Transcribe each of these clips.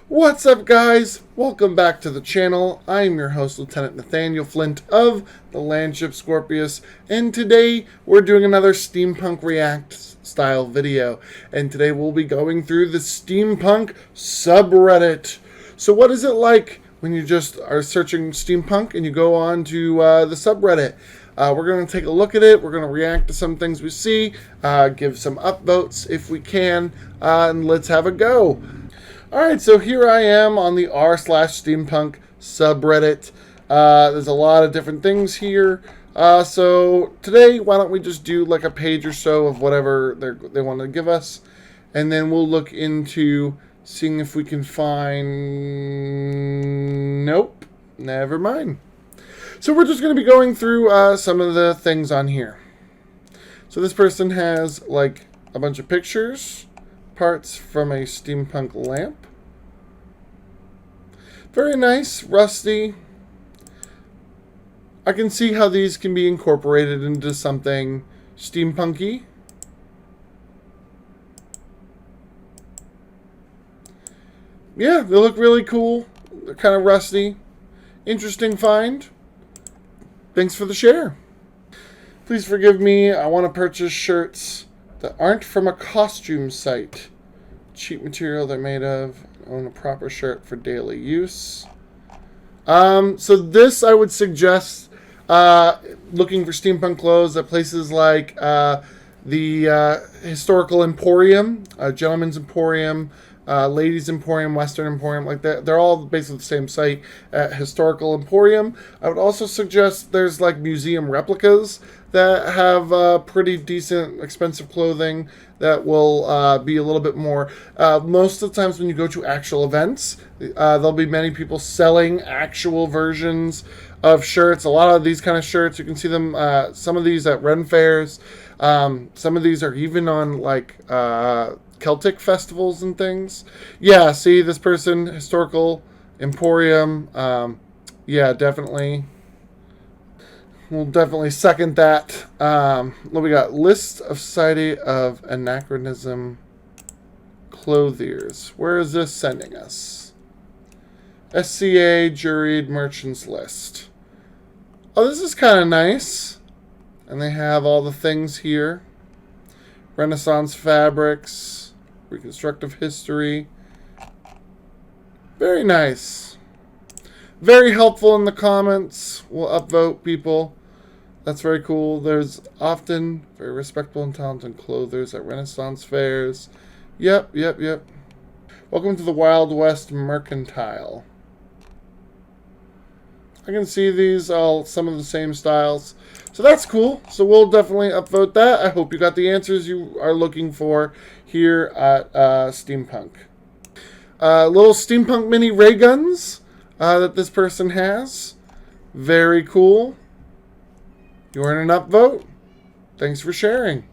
What's up, guys? Welcome back to the channel. I'm your host, Lieutenant Nathaniel Flint of the Landship Scorpios, and today we're doing another Steampunk React style video. And today we'll be going through the Steampunk Subreddit. So what is it like when you just are searching steampunk and you go on to the subreddit? We're going to take a look at it. We're going to react to some things we see, give some upvotes if we can, and let's have a go. Alright, so here I am on the r/steampunk subreddit. There's a lot of different things here. So today, why don't we just do like a page or so of whatever they want to give us, and then we'll look into seeing if we can find... Nope, never mind. So we're just going to be going through some of the things on here. So this person has like a bunch of pictures. Parts from a steampunk lamp. Very nice, rusty. I can see how these can be incorporated into something steampunky. Yeah, they look really cool. They're kind of rusty. Interesting find. Thanks for the share. Please forgive me. I want to purchase shirts that aren't from a costume site. Cheap material they're made of. Own a proper shirt for daily use. So this I would suggest looking for steampunk clothes at places like the Historical Emporium, Gentleman's Emporium, Ladies Emporium, Western Emporium, like that. They're all basically the same site at Historical Emporium. I would also suggest there's like museum replicas that have pretty decent, expensive clothing that will be a little bit more. Most of the times when you go to actual events, there'll be many people selling actual versions of shirts. A lot of these kind of shirts, you can see them, some of these at Ren fairs. Some of these are even on like Celtic festivals and things. Yeah, see this person, Historical Emporium. Yeah, definitely. We'll definitely second that. What we got? List of Society of Anachronism Clothiers. Where is this sending us? SCA Juried Merchants List. Oh, this is kind of nice. And they have all the things here. Renaissance fabrics. Reconstructive history. Very nice. Very helpful in the comments. We'll upvote people. That's very cool. There's often very respectable and talented clothers at Renaissance fairs. Yep. Welcome to the Wild West Mercantile. I can see these all some of the same styles. So that's cool. So we'll definitely upvote that. I hope you got the answers you are looking for here at Steampunk. Little steampunk mini ray guns that this person has. Very cool. You earn an upvote. Thanks for sharing.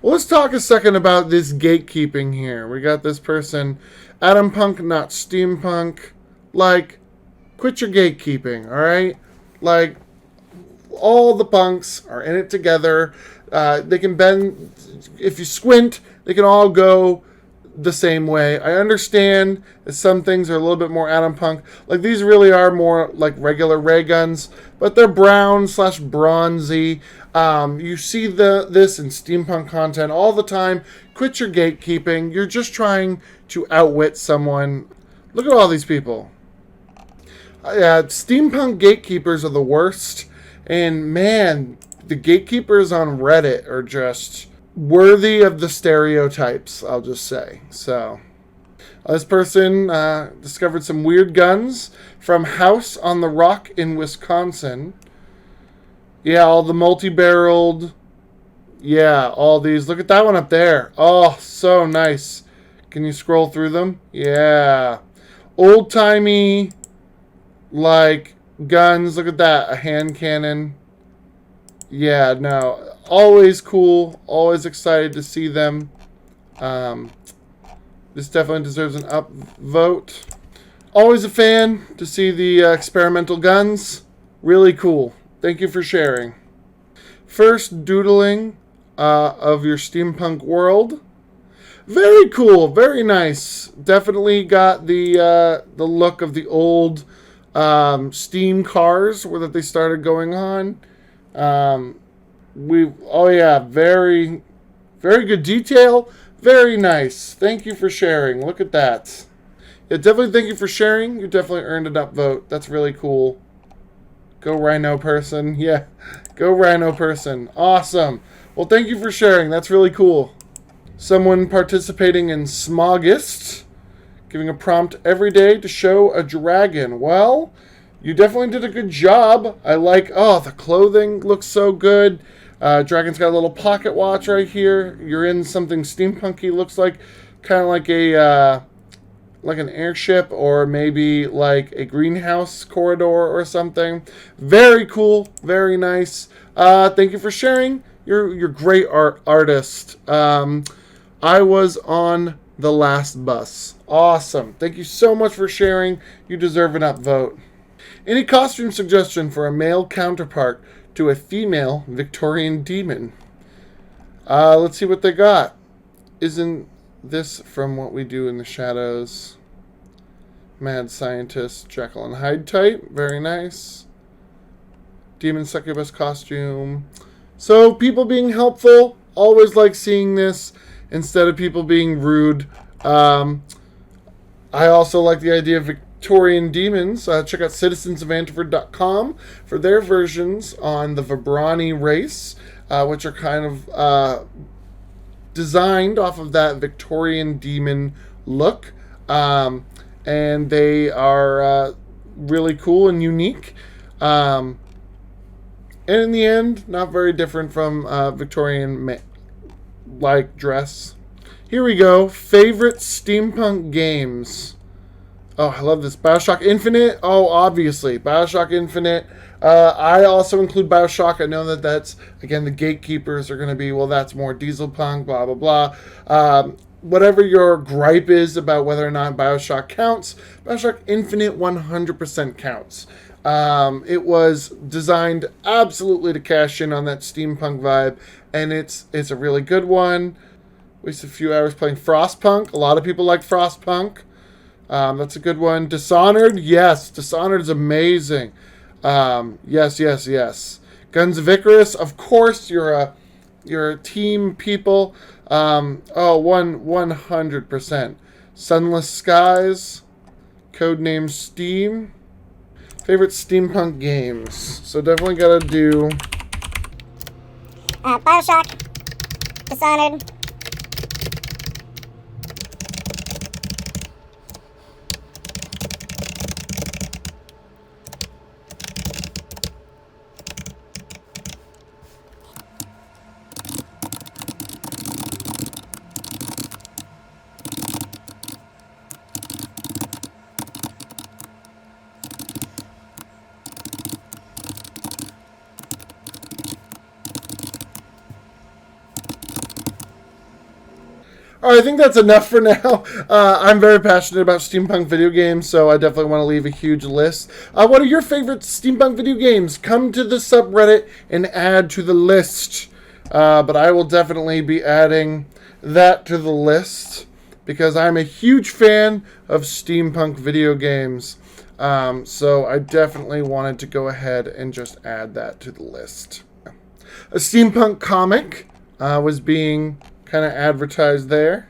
Well, let's talk a second about this gatekeeping here. We got this person, Adam Punk, not Steampunk. Like, quit your gatekeeping, alright? Like, all the punks are in it together. They can bend, if you squint, they can all go the same way. I understand that some things are a little bit more Adam Punk. Like these really are more like regular ray guns, but they're brown/bronzy. You see this in steampunk content all the time. Quit your gatekeeping. You're just trying to outwit someone. Look at all these people. Steampunk gatekeepers are the worst. And man, the gatekeepers on Reddit are just worthy of the stereotypes, I'll just say. So, this person discovered some weird guns from House on the Rock in Wisconsin. Yeah, all the multi-barreled. Yeah, all these. Look at that one up there. Oh, so nice. Can you scroll through them? Yeah. Old-timey, like, guns. Look at that. A hand cannon. Yeah, no. Always cool. Always excited to see them. This definitely deserves an upvote. Always a fan to see the experimental guns. Really cool. Thank you for sharing. First doodling of your steampunk world. Very cool. Very nice. Definitely got the look of the old steam cars that they started going on. Oh yeah, very, very good detail. Very nice. Thank you for sharing. Look at that. Yeah, definitely thank you for sharing. You definitely earned an upvote. That's really cool. Go Rhino person. Yeah, go Rhino person. Awesome. Well, thank you for sharing. That's really cool. Someone participating in Smogist, giving a prompt every day to show a dragon. Well, you definitely did a good job. I like, oh, the clothing looks so good. Dragon's got a little pocket watch right here. You're in something steampunky. Looks like kind of like a like an airship, or maybe like a greenhouse corridor or something. Very cool. Very nice. Thank you for sharing. You're great artist. I was on the last bus. Awesome. Thank you so much for sharing. You deserve an upvote. Any costume suggestion for a male counterpart to a female Victorian demon? Let's see what they got. Isn't this from What We Do in the Shadows? Mad Scientist, Jekyll and Hyde type. Very nice. Demon succubus costume. So people being helpful. Always like seeing this instead of people being rude. I also like the idea of Victorian demons. Check out citizensofantwerp.com for their versions on the Vibrani race, which are kind of designed off of that Victorian demon look. And they are really cool and unique. And in the end, not very different from Victorian like dress. Here we go. Favorite steampunk games. Oh, I love this. BioShock Infinite. Oh, obviously. BioShock Infinite. I also include BioShock. I know that that's, again, the gatekeepers are going to be, well, that's more Dieselpunk, blah, blah, blah. Whatever your gripe is about whether or not BioShock counts, BioShock Infinite 100% counts. It was designed absolutely to cash in on that steampunk vibe, and it's a really good one. Wasted a few hours playing Frostpunk. A lot of people like Frostpunk. That's a good one. Dishonored, yes. Dishonored is amazing. Yes. Guns of Icarus, of course. You're a team people. 100%. Sunless Skies. Codename Steam. Favorite steampunk games. So definitely gotta do BioShock, Dishonored. All right, I think that's enough for now. I'm very passionate about steampunk video games, so I definitely want to leave a huge list. What are your favorite steampunk video games? Come to the subreddit and add to the list. But I will definitely be adding that to the list because I'm a huge fan of steampunk video games. So I definitely wanted to go ahead and just add that to the list. A steampunk comic was being kind of advertised there.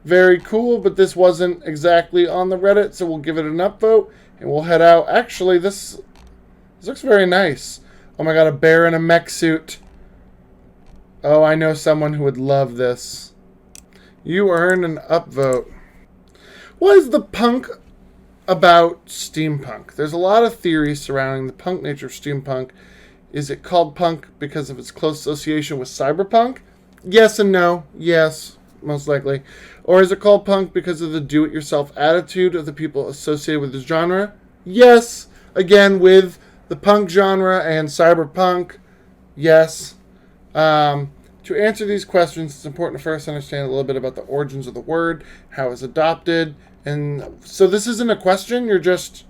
Very cool, but this wasn't exactly on the Reddit, so we'll give it an upvote and we'll head out. Actually, this looks very nice. Oh my god, a bear in a mech suit. Oh, I know someone who would love this. You earned an upvote. What is the punk about steampunk? There's a lot of theories surrounding the punk nature of steampunk. Is it called punk because of its close association with cyberpunk? Yes and no. Yes, most likely. Or is it called punk because of the do-it-yourself attitude of the people associated with the genre? Yes. Again, with the punk genre and cyberpunk, yes. To answer these questions, it's important to first understand a little bit about the origins of the word, how it's adopted. And so this isn't a question. You're just...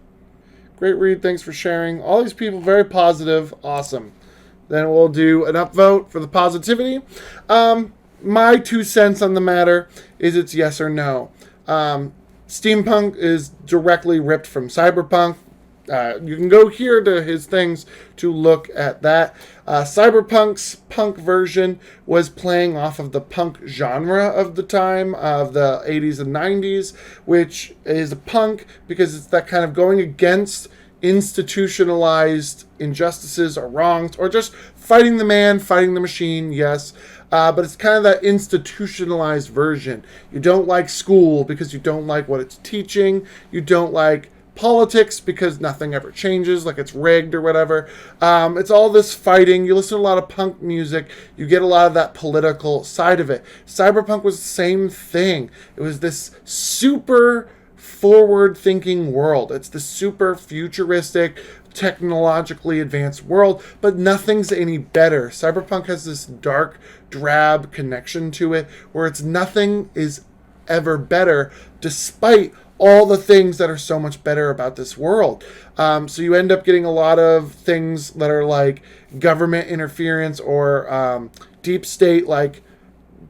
Great read. Thanks for sharing. All these people, very positive. Awesome. Then we'll do an upvote for the positivity. my 2 cents on the matter is it's yes or no. Steampunk is directly ripped from cyberpunk. You can go here to his things to look at that. Cyberpunk's punk version was playing off of the punk genre of the time, of the 80s and 90s, which is punk because it's that kind of going against institutionalized injustices or wrongs, or just fighting the man, fighting the machine, yes. But it's kind of that institutionalized version. You don't like school because you don't like what it's teaching. You don't like politics because nothing ever changes, like it's rigged or whatever. It's all this fighting. You listen to a lot of punk music. You get a lot of that political side of it. Cyberpunk was the same thing. It was this super forward-thinking world. It's the super futuristic, technologically advanced world, but nothing's any better. Cyberpunk has this dark, drab connection to it where it's nothing is ever better, despite all the things that are so much better about this world. So you end up getting a lot of things that are like government interference or deep state, like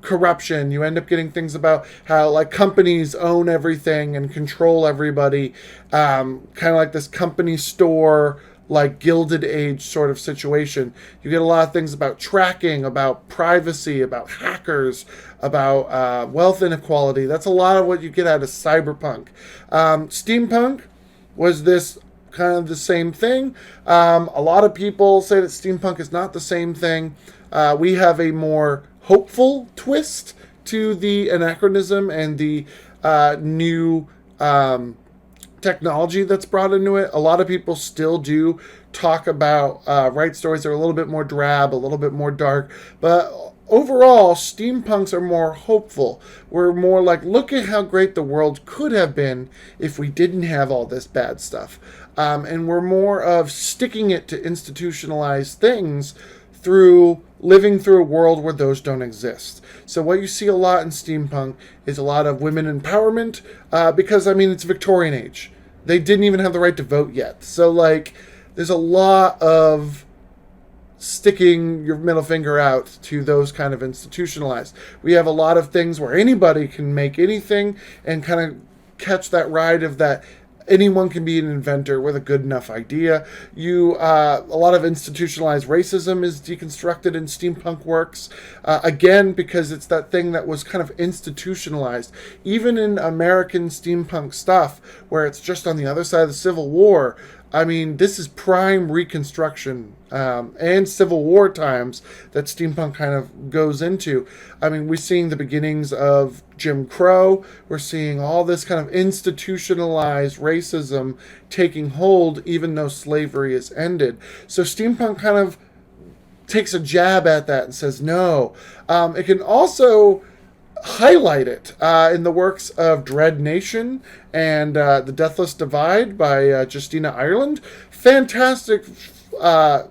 corruption. You end up getting things about how like companies own everything and control everybody, kind of like this company store, like Gilded Age sort of situation. You get a lot of things about tracking, about privacy, about hackers, about wealth inequality. That's a lot of what you get out of cyberpunk. Steampunk was this kind of the same thing. A lot of people say that steampunk is not the same thing. We have a more hopeful twist to the anachronism and the new technology that's brought into it. A lot of people still do talk about write stories that are a little bit more drab, a little bit more dark, but overall, steampunks are more hopeful. We're more like, look at how great the world could have been if we didn't have all this bad stuff. And we're more of sticking it to institutionalized things through living through a world where those don't exist. So what you see a lot in steampunk is a lot of women empowerment, because, I mean, it's Victorian age. They didn't even have the right to vote yet. So, like, there's a lot of sticking your middle finger out to those kind of institutionalized. We have a lot of things where anybody can make anything and kind of catch that ride of that anyone can be an inventor with a good enough idea. A lot of institutionalized racism is deconstructed in steampunk works, again, because it's that thing that was kind of institutionalized. Even in American steampunk stuff, where it's just on the other side of the Civil War, I mean, this is prime Reconstruction and Civil War times that steampunk kind of goes into. I mean, we're seeing the beginnings of Jim Crow. We're seeing all this kind of institutionalized racism taking hold, even though slavery is ended. So steampunk kind of takes a jab at that and says no. It can also highlight it in the works of Dread Nation and The Deathless Divide by Justina Ireland. Fantastic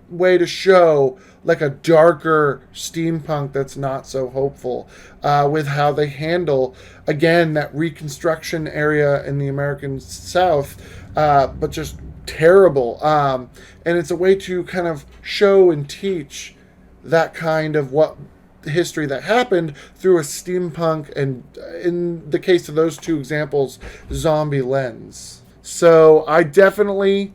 way to show like a darker steampunk that's not so hopeful, with how they handle, again, that Reconstruction area in the American South, but just terrible. And it's a way to kind of show and teach that kind of what history that happened through a steampunk, and in the case of those two examples, zombie lens. So I definitely,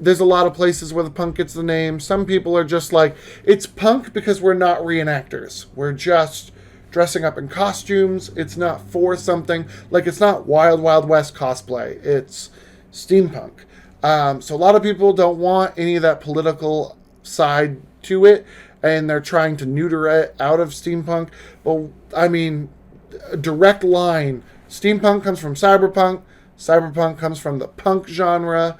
there's a lot of places where the punk gets the name. Some people are just like, it's punk because we're not reenactors. We're just dressing up in costumes. It's not for something. Like, it's not Wild Wild West cosplay. It's steampunk. So a lot of people don't want any of that political side to it, and they're trying to neuter it out of steampunk. But, I mean, a direct line. Steampunk comes from cyberpunk. Cyberpunk comes from the punk genre.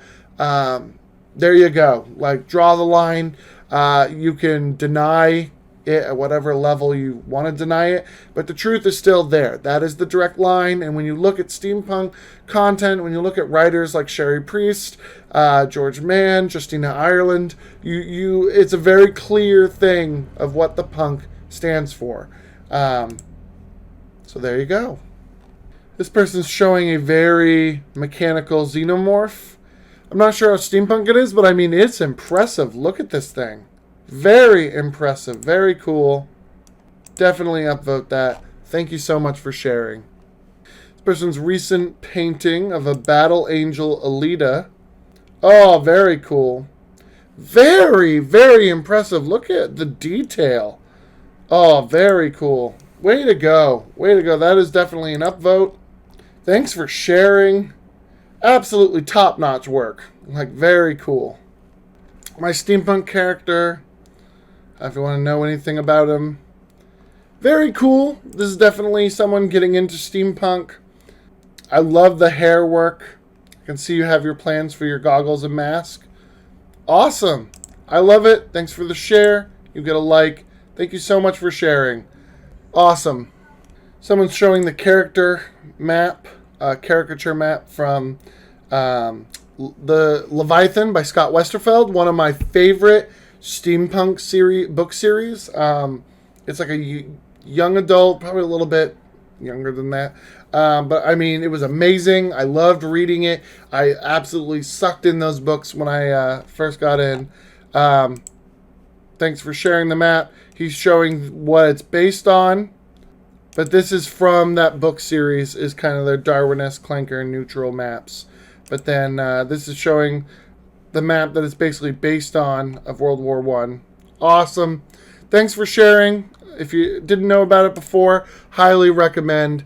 There you go. Like, draw the line. You can deny it at whatever level you want to deny it, but the truth is still there. That is the direct line. And when you look at steampunk content, when you look at writers like Sherry Priest, George Mann, Justina Ireland, it's a very clear thing of what the punk stands for. So there you go. This person's showing a very mechanical xenomorph. I'm not sure how steampunk it is, but I mean, it's impressive. Look at this thing. Very impressive. Very cool. Definitely upvote that. Thank you so much for sharing. This person's recent painting of a Battle Angel Alita. Oh, very cool. Very, very impressive. Look at the detail. Oh, very cool. Way to go. Way to go. That is definitely an upvote. Thanks for sharing. Absolutely top-notch work. Like, very cool. My steampunk character, if you want to know anything about him, very cool. This is definitely someone getting into steampunk. I love the hair work. I can see you have your plans for your goggles and mask. Awesome. I love it. Thanks for the share. You get a like. Thank you so much for sharing. Awesome. Someone's showing the character map, caricature map from the Leviathan by Scott Westerfeld, one of my favorite steampunk book series. It's like a young adult, probably a little bit younger than that. But I mean, it was amazing. I loved reading it. I absolutely sucked in those books when I first got in. Thanks for sharing the map. He's showing what it's based on. But this is from that book series, is kind of their Darwin-esque clanker and neutral maps. But then this is showing the map that it's basically based on of World War I. Awesome. Thanks for sharing. If you didn't know about it before, highly recommend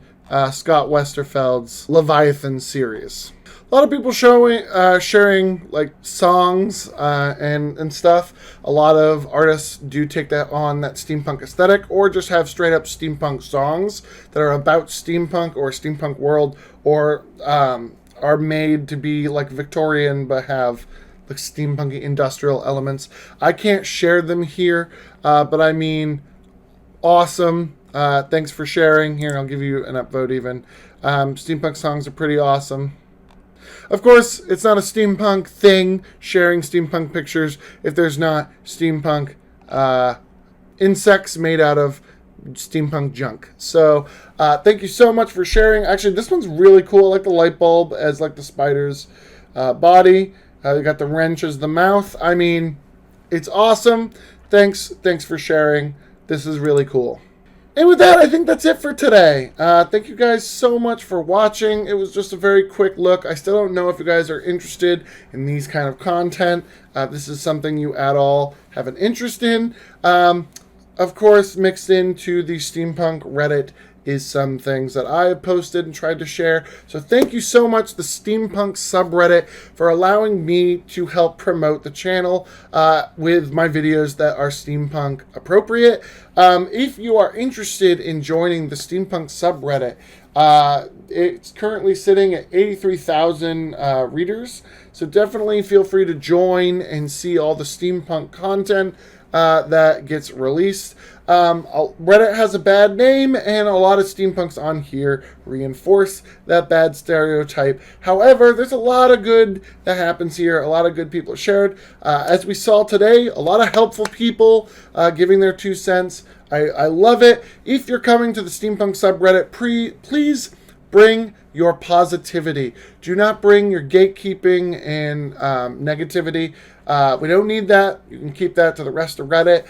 Scott Westerfeld's Leviathan series. A lot of people sharing like songs and stuff. A lot of artists do take that on that steampunk aesthetic, or just have straight up steampunk songs that are about steampunk or steampunk world, or are made to be like Victorian but have like steampunky industrial elements. I can't share them here, but I mean, awesome. Thanks for sharing. Here, I'll give you an upvote even. Steampunk songs are pretty awesome. Of course, it's not a steampunk thing, sharing steampunk pictures, if there's not steampunk insects made out of steampunk junk. So, thank you so much for sharing. Actually, this one's really cool. I like the light bulb as like the spider's body. You got the wrench as the mouth. I mean, it's awesome. Thanks for sharing. This is really cool. And with that, I think that's it for today. Thank you guys so much for watching. It was just a very quick look. I still don't know if you guys are interested in these kind of content. This is something you at all have an interest in. Of course, mixed into the Steampunk Reddit is some things that I have posted and tried to share. So thank you so much, the Steampunk Subreddit, for allowing me to help promote the channel with my videos that are steampunk appropriate. If you are interested in joining the Steampunk Subreddit, it's currently sitting at 83,000 readers. So definitely feel free to join and see all the steampunk content that gets released. Reddit has a bad name, and a lot of steampunks on here reinforce that bad stereotype. However, there's a lot of good that happens here. A lot of good people shared. As we saw today, a lot of helpful people giving their 2 cents. I love it. If you're coming to the Steampunk subreddit, please bring your positivity. Do not bring your gatekeeping and negativity. We don't need that. You can keep that to the rest of Reddit.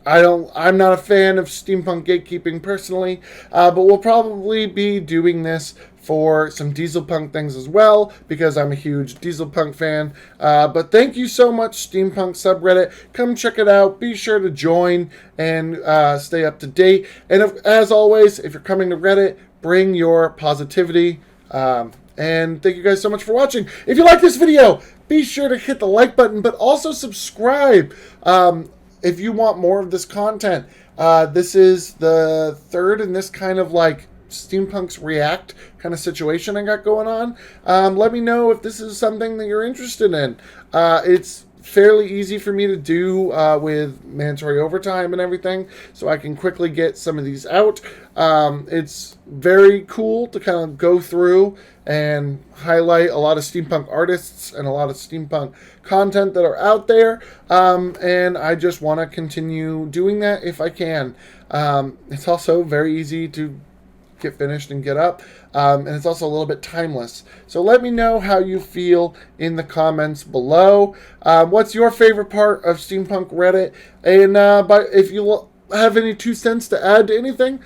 I'm not a fan of steampunk gatekeeping personally, but we'll probably be doing this for some dieselpunk things as well, because I'm a huge dieselpunk fan. But thank you so much, Steampunk Subreddit. Come check it out. Be sure to join and stay up to date. And as always, if you're coming to Reddit, bring your positivity. And thank you guys so much for watching. If you like this video, be sure to hit the like button, but also subscribe. If you want more of this content, this is the third in this kind of like Steampunks React kind of situation I got going on. Let me know if this is something that you're interested in. It's fairly easy for me to do with mandatory overtime and everything, so I can quickly get some of these out. It's very cool to kind of go through and highlight a lot of steampunk artists and a lot of steampunk content that are out there, and I just want to continue doing that if I can. It's also very easy to get finished and get up, and it's also a little bit timeless. So let me know how you feel in the comments below. What's your favorite part of Steampunk Reddit? And but if you have any 2 cents to add to anything,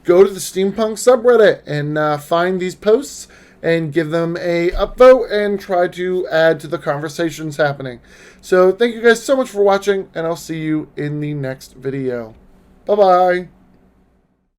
go to the Steampunk Subreddit and find these posts and give them a upvote and try to add to the conversations happening. So thank you guys so much for watching, and I'll see you in the next video. Bye-bye.